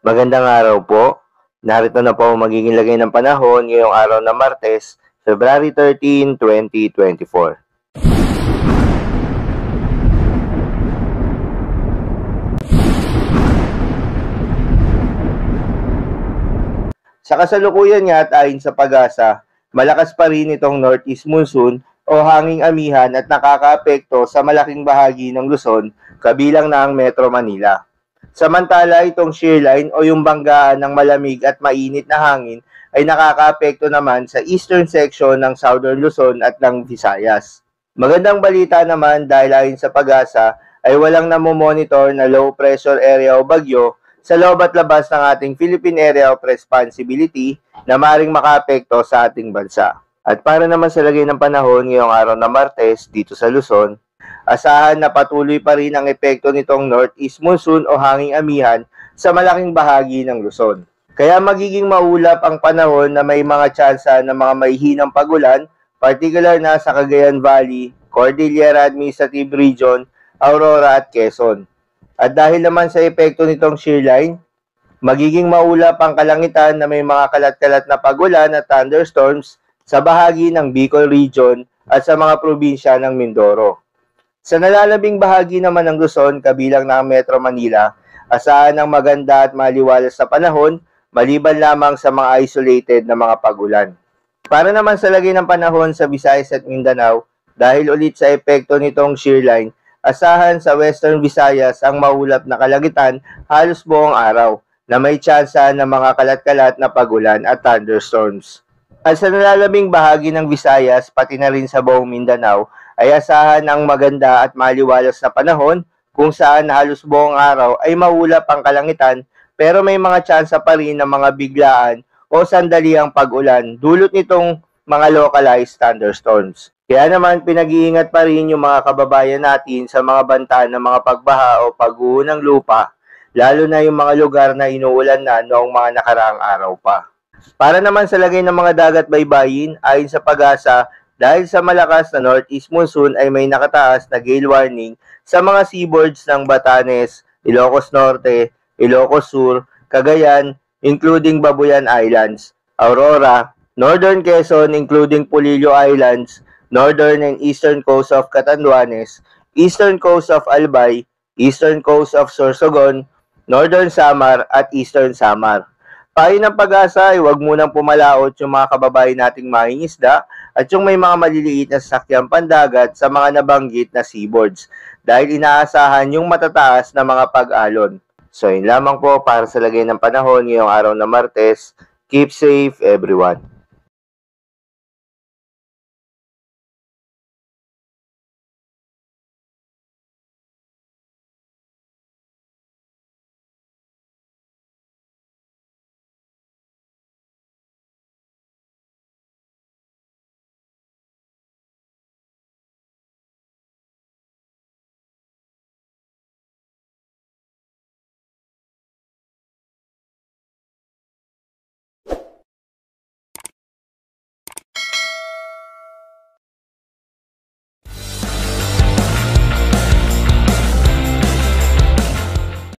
Magandang araw po. Narito na po ang magiging lagay ng panahon ngayong araw na Martes, February 13, 2024. Sa kasalukuyan nga at ayon sa Pag-asa, malakas pa rin itong northeast monsoon o hanging amihan at nakakaapekto sa malaking bahagi ng Luzon, kabilang na ang Metro Manila. Samantala, itong shear line o yung banggaan ng malamig at mainit na hangin ay nakakaapekto naman sa eastern section ng Southern Luzon at ng Visayas. Magandang balita naman dahil ayon sa Pag-asa ay walang namomonitor na low pressure area o bagyo sa loob at labas ng ating Philippine Area of Responsibility na maring makaapekto sa ating bansa. At para naman sa lagay ng panahon ngayong araw na Martes dito sa Luzon, asahan na patuloy pa rin ang epekto nitong northeast monsoon o hanging amihan sa malaking bahagi ng Luzon. Kaya magiging maulap ang panahon na may mga tsansa ng mga mahihinang pagulan, particular na sa Cagayan Valley, Cordillera Administrative Region, Aurora at Quezon. At dahil naman sa epekto nitong shear line, magiging maulap ang kalangitan na may mga kalat-kalat na pagulan at thunderstorms sa bahagi ng Bicol Region at sa mga probinsya ng Mindoro. Sa nalalabing bahagi naman ng Luzon, kabilang na ang Metro Manila, asahan ng maganda at maliwalas na panahon, maliban lamang sa mga isolated na mga pagulan. Para naman sa lagay ng panahon sa Visayas at Mindanao, dahil ulit sa epekto nitong shear line, asahan sa Western Visayas ang maulap na kalangitan halos buong araw, na may tsansa ng mga kalat-kalat na pagulan at thunderstorms. At sa nalalabing bahagi ng Visayas, pati na rin sa buong Mindanao, ay asahan ang maganda at maliwalas na panahon kung saan halos buong araw ay maulap ang kalangitan pero may mga tsansa pa rin ng mga biglaan o sandaliang pag-ulan dulot nitong mga localized thunderstorms. Kaya naman pinag-iingat pa rin yung mga kababayan natin sa mga banta ng mga pagbaha o pag-uho ng lupa, lalo na yung mga lugar na inuulan na noong mga nakaraang araw pa. Para naman sa lagay ng mga dagat baybayin, ayon sa Pag-asa, dahil sa malakas na northeast monsoon ay may nakataas na gale warning sa mga seaboards ng Batanes, Ilocos Norte, Ilocos Sur, Cagayan, including Babuyan Islands, Aurora, Northern Quezon including Polillo Islands, Northern and Eastern coast of Catanduanes, Eastern coast of Albay, Eastern coast of Sorsogon, Northern Samar at Eastern Samar. Payo ng Pag-asa ay huwag munang pumalaot yung mga kababayan nating mangingisda at yung may mga maliliit na sasakyang pandagat sa mga nabanggit na seaboards dahil inaasahan yung matataas na mga pag-alon. So yun lamang po para sa lagay ng panahon ngayong araw na Martes. Keep safe everyone.